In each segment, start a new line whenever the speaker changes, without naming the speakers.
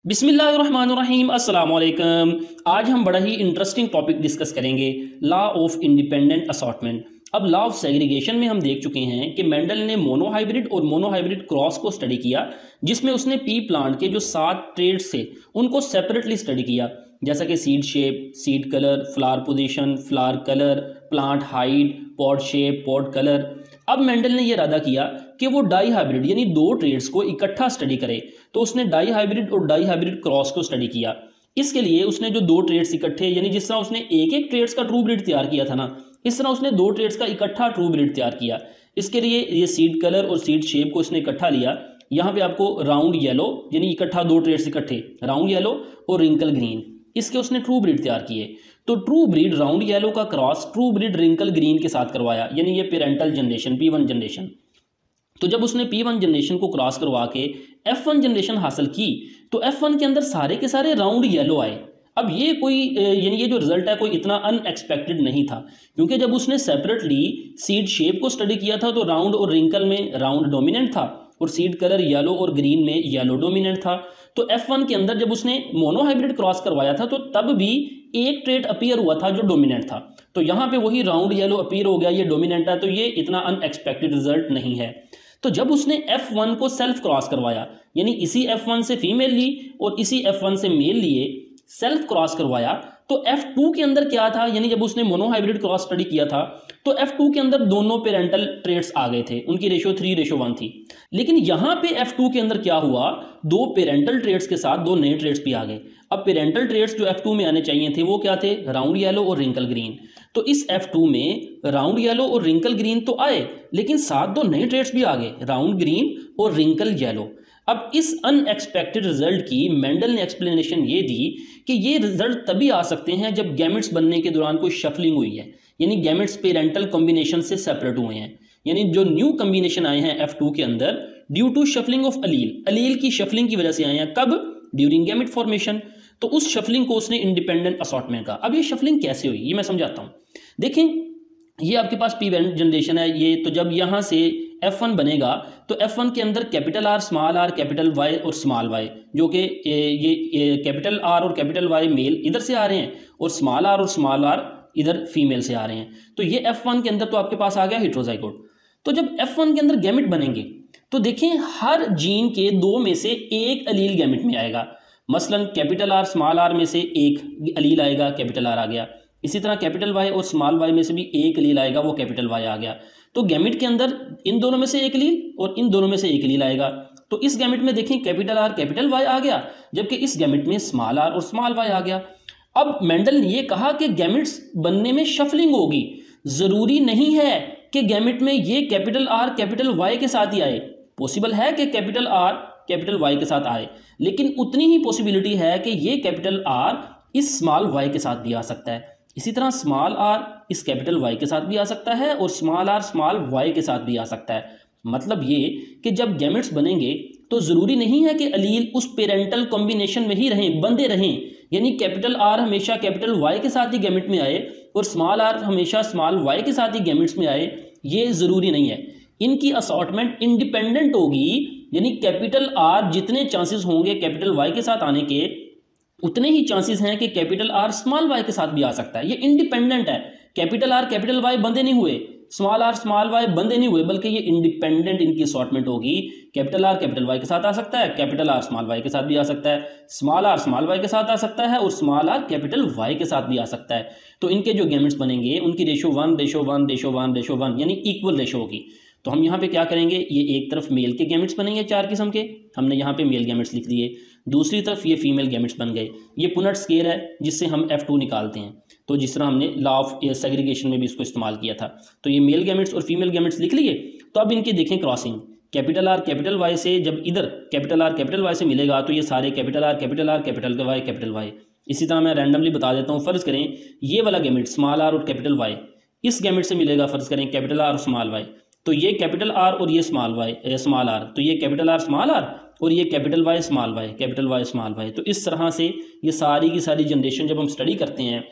बिस्मिल्लाहिर्रहमानिर्रहीम अस्सलाम वालेकुम। आज हम बड़ा ही इंटरेस्टिंग टॉपिक डिस्कस करेंगे, लॉ ऑफ इंडिपेंडेंट असॉर्टमेंट। अब लॉ ऑफ सेग्रीगेशन में हम देख चुके हैं कि मेंडल ने मोनोहाइब्रिड और मोनोहाइब्रिड क्रॉस को स्टडी किया, जिसमें उसने पी प्लांट के जो 7 ट्रेड्स थे उनको सेपरेटली स्टडी किया, जैसा कि seed shape, seed colour, flower position, flower colour, plant height, pod shape, pod colour. अब मेंडल ने यह इरादा किया कि वो डाई हाइब्रिड यानी 2 ट्रेड्स को इकट्ठा स्टडी करे, तो उसने डाई हाइब्रिड और डाई हाइब्रिड क्रॉस को स्टडी किया। इसके लिए उसने जो 2 ट्रेड्स इकट्ठे, यानी जिस तरह उसने एक ट्रेड्स का ट्रू ब्रीड तैयार किया था ना, इस तरह उसने 2 ट्रेड्स का इकट्ठा ट्रू ब्रीड तैयार किया। इसके लिए ये सीड कलर और सीड शेप को इसने इकट्ठा लिया। यहाँ पे आपको राउंड येलो यानी इकट्ठा 2 ट्रेड्स इकट्ठे, राउंड येलो और रिंकल ग्रीन, इसके उसने ट्रू ब्रीड तैयार किए। तो ट्रू ब्रीड राउंड येलो का cross true breed wrinkle green के साथ करवाया, यानी ये पेरेंटल जनरेशन P1 जनरेशन। तो जब उसने P1 जनरेशन को क्रॉस करवा के F1 जनरेशन हासिल की, तो F1 के अंदर सारे के सारे राउंड येलो आए। अब ये कोई यानी ये जो रिजल्ट है कोई इतना अनएक्सपेक्टेड नहीं था, क्योंकि जब उसने सेपरेटली सीड शेप को स्टडी किया था तो राउंड और रिंकल में राउंड डोमिनेंट था और सीड कलर येलो और ग्रीन में येलो डोमिनेंट था। तो F1 के अंदर जब उसने मोनोहाइब्रिड क्रॉस करवाया था तो तब भी एक ट्रेट अपीयर हुआ था जो डोमिनेंट था। तो यहाँ पे वही राउंड येलो अपीयर हो गया, ये डोमिनेंट है, तो ये इतना अनएक्सपेक्टेड रिजल्ट नहीं है। तो जब उसने F1 को सेल्फ क्रॉस करवाया, यानी इसी F1 से फीमेल ली और इसी F1 से मेल लिए, सेल्फ क्रॉस करवाया, तो F2 के अंदर क्या था, यानी जब उसने मोनोहाइब्रिड क्रॉस स्टडी किया था तो F2 के अंदर दोनों पेरेंटल ट्रेट्स आ गए थे, उनकी रेशो 3:1 थी। लेकिन यहाँ पे F2 के अंदर क्या हुआ, 2 पेरेंटल ट्रेट्स के साथ 2 नए ट्रेट्स भी आ गए। अब पेरेंटल ट्रेट्स जो F2 में आने चाहिए थे वो क्या थे, राउंड येलो और रिंकल ग्रीन। तो इस F2 में राउंड येलो और रिंकल ग्रीन तो आए, लेकिन साथ 2 नए ट्रेट्स भी आ गए, राउंड ग्रीन और रिंकल येलो। अब इस अनएक्सपेक्टेड रिजल्ट की मेंडल ने एक्सप्लेनेशन ये दी कि ये रिजल्ट तभी आ सकते हैं जब गैमेट्स बनने के दौरान कोई शफलिंग हुई है, यानी गैमेट्स पेरेंटल कॉम्बिनेशन से सेपरेट हुए हैं, यानी जो न्यू कॉम्बिनेशन आए हैं F2 के अंदर ड्यू टू शफलिंग ऑफ अलील की शफलिंग की वजह से आए हैं। कब, ड्यूरिंग गैमेट फॉर्मेशन। तो उस शफलिंग को उसने इंडिपेंडेंट असॉर्टमेंट का। अब ये शफलिंग कैसे हुई ये मैं समझाता हूँ। देखें, ये आपके पास P1 जनरेशन है ये, तो जब यहाँ से F1 बनेगा तो F1 के अंदर capital R, small r, capital Y और स्मॉल y, जो कि ये कैपिटल R और कैपिटल Y मेल इधर से आ रहे हैं और स्मॉल r और स्मॉल r इधर फीमेल से आ रहे हैं। तो ये F1 के अंदर तो आपके पास आ गया हेटेरोजाइगोट। तो जब F1 के अंदर गैमेट बनेंगे तो देखें हर जीन के 2 में से एक अलील गैमेट में आएगा। मसलन कैपिटल R, स्मॉल r में से एक अलील आएगा, कैपिटल R आ गया। इसी तरह कैपिटल Y और स्मॉल y में से भी एक अलील आएगा, वो कैपिटल Y आ गया। तो गैमेट के अंदर इन दोनों में से एक अलील और इन दोनों में से एक अलील आएगा। तो इस गैमेट में देखें कैपिटल R कैपिटल Y आ गया, जबकि इस गैमेट में स्मॉल r और स्मॉल y आ गया। अब मेंडल ने ये कहा कि गैमेट्स बनने में शफलिंग होगी, ज़रूरी नहीं है कि गैमेट में ये कैपिटल R कैपिटल Y के साथ ही आए। पॉसिबल है कि कैपिटल R कैपिटल Y के साथ आए, लेकिन उतनी ही पॉसिबिलिटी है कि ये कैपिटल R इस स्मॉल y के साथ भी आ सकता है। इसी तरह स्मॉल r इस कैपिटल Y के साथ भी आ सकता है और स्मॉल r स्मॉल y के साथ भी आ सकता है। मतलब ये कि जब गैमेट्स बनेंगे तो ज़रूरी नहीं है कि अलील उस पेरेंटल कॉम्बिनेशन में ही रहें, बंधे रहें, यानी कैपिटल R हमेशा कैपिटल Y के साथ ही गैमेट में आए और स्मॉल r हमेशा स्मॉल y के साथ ही गैमेट्स में आए, ये ज़रूरी नहीं है। इनकी असॉर्टमेंट इंडिपेंडेंट होगी, यानी कैपिटल R जितने चांसेस होंगे कैपिटल Y के साथ आने के, उतने ही चांसेस हैं कि कैपिटल R स्मॉल y के साथ भी आ सकता है। ये इंडिपेंडेंट है, कैपिटल R कैपिटल Y बंधे नहीं हुए, स्मॉल r स्मॉल y बंधे नहीं हुए, बल्कि ये इंडिपेंडेंट इनकी असॉर्टमेंट होगी। कैपिटल R कैपिटल Y के साथ आ सकता है, कैपिटल R स्मॉल y के साथ भी आ सकता है, स्मॉल r स्मॉल y के साथ आ सकता है और स्मॉल r कैपिटल Y के साथ भी आ सकता है। तो इनके जो गैमेट्स बनेंगे उनकी रेशो 1:1:1:1 यानी इक्वल रेशो होगी। तो हम यहाँ पे क्या करेंगे, ये एक तरफ मेल के गैमेट्स बनेंगे 4 किस्म के, हमने यहाँ पे मेल गैमेट्स लिख दिए, दूसरी तरफ ये फीमेल गैमेट्स बन गए। ये पुनेट स्केयर है जिससे हम F2 निकालते हैं, तो जिस तरह हमने लॉ ऑफ सेग्रीगेशन में भी इसको इस्तेमाल किया था। तो ये मेल गैमेट्स और फीमेल गैमेट्स लिख लिए। तो अब इनके देखें crossing, capital R capital Y से जब इधर कैपिटल R कैपिटल Y से मिलेगा तो ये सारे capital R capital R capital Y capital Y। इसी तरह मैं रैंडमली बता देता हूँ, फ़र्ज़ करें ये वाला गैमेट स्मॉल r और कैपिटल Y इस गैमेट से मिलेगा, फ़र्ज़ करें कैपिटल R और स्मॉल y, तो ये कैपिटल R और ये स्मॉल r, तो ये कैपिटल R स्मॉल r और ये capital Y small y, capital Y small y। तो इस तरह से ये सारी की सारी जनरेशन जब हम स्टडी करते हैं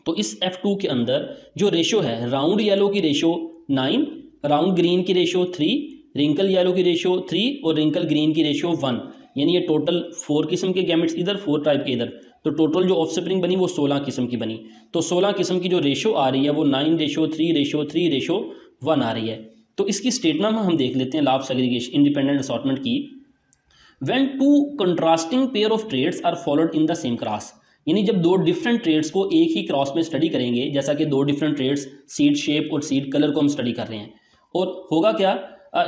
तो इस F2 के अंदर जो रेशो है, राउंड येलो की रेशो 9, राउंड ग्रीन की रेशो 3, रिंकल येलो की रेशो 3 और रिंकल ग्रीन की रेशो 1, यानी ये टोटल 4 किस्म के गैमेट्स इधर, 4 टाइप के इधर, तो टोटल जो ऑफस्प्रिंग बनी वो 16 किस्म की बनी। तो 16 किस्म की जो रेशो आ रही है वो 9:3:3:1 आ रही है। तो इसकी स्टेटमेंट हम देख लेते हैं law of segregation independent assortment की। When two contrasting pair of traits are followed in the same cross, यानी जब दो डिफरेंट ट्रेड्स को एक ही क्रॉस में स्टडी करेंगे, जैसा कि दो डिफरेंट ट्रेड्स सीड शेप और सीड कलर को हम स्टडी कर रहे हैं, और होगा क्या,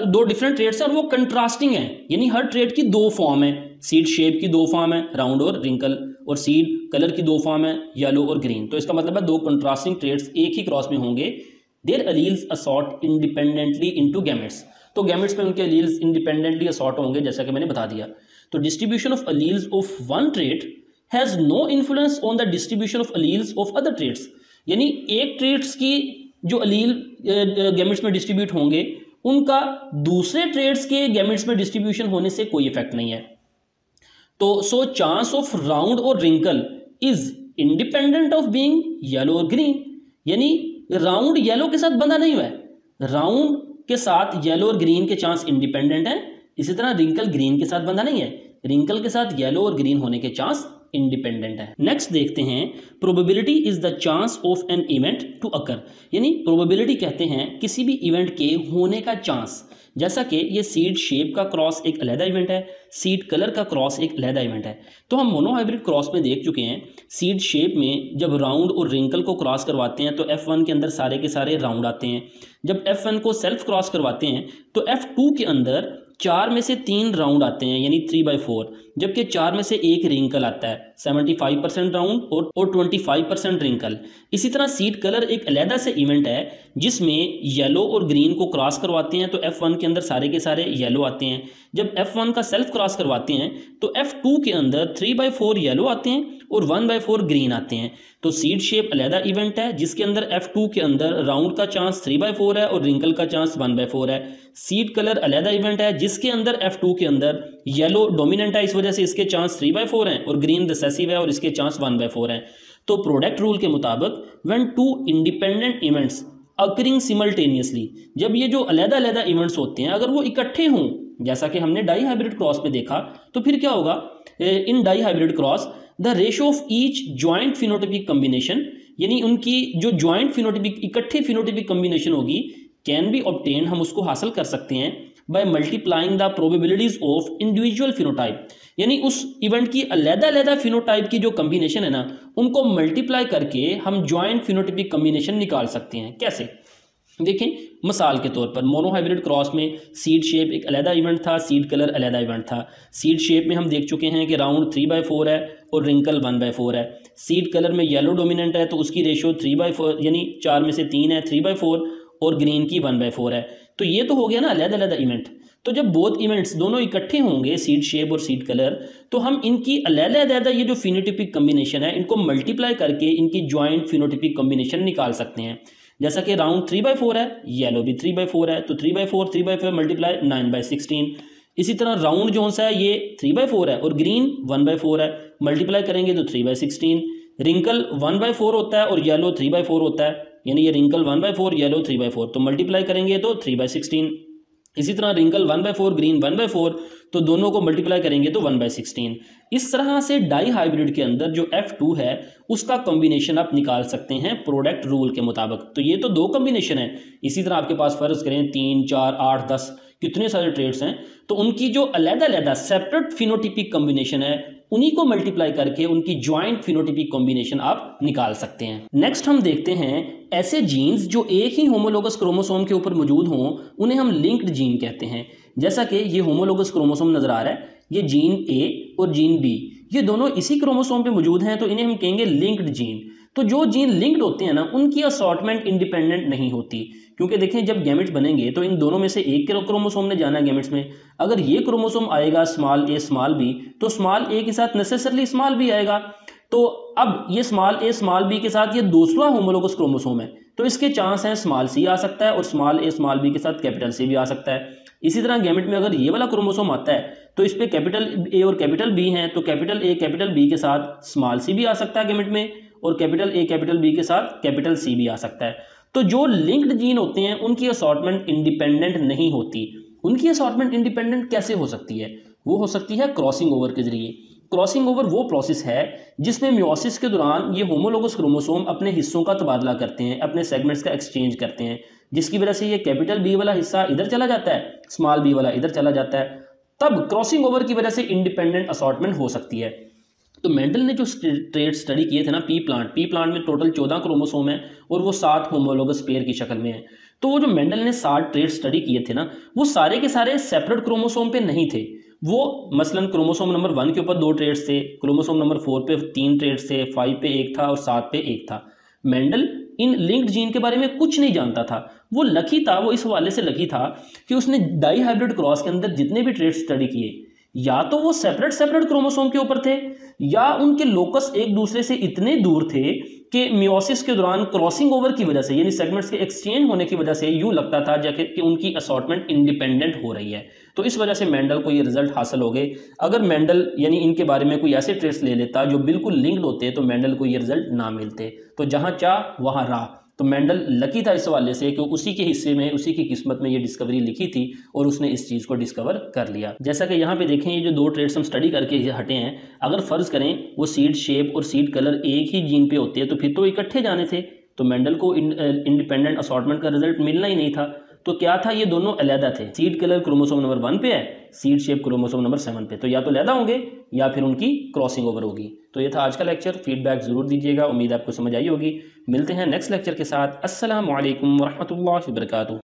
दो डिफरेंट ट्रेड्स हैं और वो कंट्रास्टिंग है, यानी हर ट्रेड की दो फॉर्म है, सीड शेप की दो फॉर्म है राउंड और रिंकल, और सीड कलर की दो फॉर्म है येलो और ग्रीन। तो इसका मतलब है दो कंट्रास्टिंग ट्रेड्स एक ही क्रॉस में होंगे। Their alleles assort independently into gametes, तो गैमेट्स में उनके अलील्स इंडिपेंडेंटली असॉर्ट होंगे, जैसा कि मैंने बता दिया। तो distribution of alleles of one trait has no influence on the distribution of alleles of other traits, यानी एक ट्रेड्स की जो अलील गैमेट्स में डिस्ट्रीब्यूट होंगे उनका दूसरे ट्रेड्स के गैमेट्स में डिस्ट्रीब्यूशन होने से कोई इफेक्ट नहीं है। तो सो चांस ऑफ राउंड और wrinkle is independent of being yellow और ग्रीन, यानी राउंड येलो के साथ बंधा नहीं हुआ है, राउंड के साथ येलो और ग्रीन के चांस इंडिपेंडेंट है। इसी तरह रिंकल ग्रीन के साथ बंधा नहीं है, रिंकल के साथ येलो और ग्रीन होने के चांस इंडिपेंडेंट है। नेक्स्ट देखते हैं, probability is the chance of an event to occur, यानी प्रोबेबिलिटी कहते हैं किसी भी इवेंट के होने का चांस। जैसा कि ये सीड शेप का क्रॉस एक अलहदा इवेंट है, सीड कलर का क्रॉस एक अलहदा इवेंट है। तो हम मोनोहाइब्रिड क्रॉस में देख चुके हैं, सीड शेप में जब राउंड और रिंकल को क्रॉस करवाते हैं तो F1 के अंदर सारे के सारे राउंड आते हैं, जब F1 को सेल्फ क्रॉस करवाते हैं तो F2 के अंदर 4 में से 3 राउंड आते हैं, यानी 3/4, जबकि 4 में से 1 रिंकल आता है, 75% राउंड और 25% रिंकल। इसी तरह सीड कलर एक अलहदा से इवेंट है जिसमें येलो और ग्रीन को क्रॉस करवाते हैं तो F1 के अंदर सारे के सारे येलो आते हैं, जब F1 का सेल्फ क्रॉस करवाते हैं तो F2 के अंदर 3/4 येलो आते हैं और 1/4 ग्रीन आते हैं। तो सीड शेप अलहदा इवेंट है जिसके अंदर F2 के अंदर राउंड का चांस 3/4 है और रिंकल का चांस 1/4 है। सीड कलर अलहदा इवेंट है जिसके अंदर F2 के अंदर येलो डोमिनेंट है, इस वजह से इसके चांस 3/4 हैं, और ग्रीन रिसेसिव है और इसके चांस 1/4 हैं। तो प्रोडक्ट रूल के मुताबिक when two independent events occurring simultaneously, जब ये जो अलहदा अलहदा इवेंट्स होते हैं अगर वो इकट्ठे हों, जैसा कि हमने डाई हाइब्रिड क्रॉस में देखा, तो फिर क्या होगा, in dihybrid cross the ratio of each joint phenotypic combination, यानी उनकी जो ज्वाइंट फिनोटिपिक इकट्ठे फिनोटिपिक कम्बिनेशन होगी, कैन बी ऑब्टेन, हम उसको हासिल कर सकते हैं by multiplying the probabilities of individual phenotype, यानी उस इवेंट की अलहदा अलहदा फिनोटाइप की जो कम्बिनेशन है ना, उनको मल्टीप्लाई करके हम ज्वाइंट फिनोटिपिक कम्बिनेशन निकाल सकते हैं। कैसे, देखें मिसाल के तौर पर मोनोहाइब्रिड क्रॉस में सीड शेप एक अलहदा इवेंट था, सीड कलर अलहदा इवेंट था। सीड शेप में हम देख चुके हैं कि राउंड 3/4 है और रिंकल 1/4 है। सीड कलर में येलो डोमिनेंट है तो उसकी रेशो 3/4, यानी 4 में से 3 है, 3/4, और ग्रीन की 1/4 है। तो ये तो हो गया ना अलहदा अलहदा इवेंट। तो जब बोथ इवेंट्स दोनों इकट्ठे होंगे, सीड शेप और सीड कलर, तो हम इनकी अलहदा अलहदा ये जो फिनोटिपिक कम्बिनेशन है इनको मल्टीप्लाई करके इनकी ज्वाइंट फिनोटिपिक कम्बिनेशन निकाल सकते हैं। जैसा कि राउंड 3/4 है, येलो भी 3/4 है, तो 3/4 मल्टीप्लाई 9/16। इसी तरह राउंड जो सा है ये 3/4 है और ग्रीन 1/4 है, मल्टीप्लाई करेंगे तो 3/16। रिंकल 1/4 होता है और येलो 3/4 होता है, यानी ये रिंकल 1/4 येलो 3/4, तो मल्टीप्लाई करेंगे तो 3/16। इसी तरह रिंकल 1/4 ग्रीन 1/4, तो दोनों को मल्टीप्लाई करेंगे तो 1/16। इस तरह से डाई हाइब्रिड के अंदर जो F2 है उसका कॉम्बिनेशन आप निकाल सकते हैं प्रोडक्ट रूल के मुताबिक। तो ये तो दो कॉम्बिनेशन है। इसी तरह आपके पास फर्ज करें 3, 4, 8, 10 कितने सारे ट्रेड्स हैं, तो उनकी जो अलहदा अलहदा सेपरेट फिनोटिपिक कॉम्बिनेशन है उन्हीं को मल्टीप्लाई करके उनकी ज्वाइंट फिनोटिपिक कॉम्बिनेशन आप निकाल सकते हैं। नेक्स्ट हम देखते हैं ऐसे जीन्स जो एक ही होमोलोगस क्रोमोसोम के ऊपर मौजूद हों, उन्हें हम लिंक्ड जीन कहते हैं। जैसा कि ये होमोलोगस क्रोमोसोम नजर आ रहा है, ये जीन ए और जीन बी, ये दोनों इसी क्रोमोसोम पे मौजूद हैं, तो इन्हें हम कहेंगे लिंक्ड जीन। तो जो जीन लिंक्ड होते हैं ना, उनकी असॉर्टमेंट इंडिपेंडेंट नहीं होती, क्योंकि देखें जब गैमेट्स बनेंगे तो इन दोनों में से एक क्रोमोसोम ने जाना गैमेट्स में। अगर ये क्रोमोसोम आएगा स्मॉल ए स्मॉल बी, तो स्मॉल ए के साथ नेसेसरली स्मॉल बी आएगा। तो अब ये स्मॉल ए स्मॉल बी के साथ ये दूसरा होमोलोगस क्रोमोसोम है, तो इसके चांस हैं स्मॉल सी आ सकता है और स्मॉल ए स्मॉल बी के साथ कैपिटल सी भी आ सकता है। इसी तरह गैमेट में अगर ये वाला क्रोमोसोम आता है तो इस पे कैपिटल ए और कैपिटल बी हैं, तो कैपिटल ए कैपिटल बी के साथ स्मॉल सी भी आ सकता है गैमेट में, और कैपिटल ए कैपिटल बी के साथ कैपिटल सी भी आ सकता है। तो जो लिंक्ड जीन होते हैं उनकी असॉर्टमेंट इंडिपेंडेंट नहीं होती। उनकी असॉर्टमेंट इंडिपेंडेंट कैसे हो सकती है? वो हो सकती है क्रॉसिंग ओवर के जरिए। क्रॉसिंग ओवर वो प्रोसेस है जिसमें मियोसिस के दौरान ये होमोलोगस क्रोमोसोम अपने हिस्सों का तबादला करते हैं, अपने सेगमेंट्स का एक्सचेंज करते हैं, जिसकी वजह से ये कैपिटल बी वाला हिस्सा इधर चला जाता है, स्मॉल बी वाला इधर चला जाता है। तब क्रॉसिंग ओवर की वजह से इंडिपेंडेंट असॉर्टमेंट हो सकती है। तो मेंडल ने जो ट्रेट स्टडी किए थे ना, पी प्लांट में टोटल 14 क्रोमोसोम है और वो 7 होमोलोगस पेयर की शक्ल में है। तो वो जो मेंडल ने 7 ट्रेट स्टडी किए थे ना, वो सारे के सारे सेपरेट क्रोमोसोम पे नहीं थे। वो मसलन क्रोमोसोम नंबर 1 के ऊपर 2 ट्रेट्स थे, क्रोमोसोम नंबर 4 पे 3 ट्रेट्स थे, 5 पे 1 था और 7 पे 1 था। मेंडल इन लिंक्ड जीन के बारे में कुछ नहीं जानता था। वो लकी था, वो इस हवाले से लकी था कि उसने डाई हाइब्रिड क्रॉस के अंदर जितने भी ट्रेट्स स्टडी किए, या तो वो सेपरेट सेपरेट क्रोमोसोम के ऊपर थे, या उनके लोकस एक दूसरे से इतने दूर थे कि मियोसिस के दौरान क्रॉसिंग ओवर की वजह से, यानी सेगमेंट्स के एक्सचेंज होने की वजह से यूं लगता था जैसे कि उनकी असॉर्टमेंट इंडिपेंडेंट हो रही है। तो इस वजह से मेंडल को ये रिजल्ट हासिल हो गए। अगर मेंडल यानी इनके बारे में कोई ऐसे ट्रेट्स ले लेता जो बिल्कुल लिंक्ड होते तो मेंडल को ये रिजल्ट ना मिलते। तो जहां चाह वहां राह। तो मेंडल लकी था इस हवाले से कि उसी के हिस्से में, उसी की किस्मत में ये डिस्कवरी लिखी थी और उसने इस चीज़ को डिस्कवर कर लिया। जैसा कि यहाँ पे देखें, ये जो 2 ट्रेड्स हम स्टडी करके हटे हैं, अगर फ़र्ज़ करें वो सीड शेप और सीड कलर एक ही जीन पे होते हैं तो फिर तो इकट्ठे जाने थे, तो मेंडल को इंडिपेंडेंट असॉर्टमेंट का रिजल्ट मिलना ही नहीं था। तो क्या था, ये दोनों अलहदा थे। सीड कलर क्रोमोसोम नंबर 1 पे है, सीड शेप क्रोमोसोम नंबर 7 पे, तो या तो अलहदा होंगे या फिर उनकी क्रॉसिंग ओवर होगी। तो ये था आज का लेक्चर। फीडबैक ज़रूर दीजिएगा, उम्मीद आपको समझ आई होगी। मिलते हैं नेक्स्ट लेक्चर के साथ। अस्सलामु अलैकुम वरहमतुल्लाहि वबरकातुहू।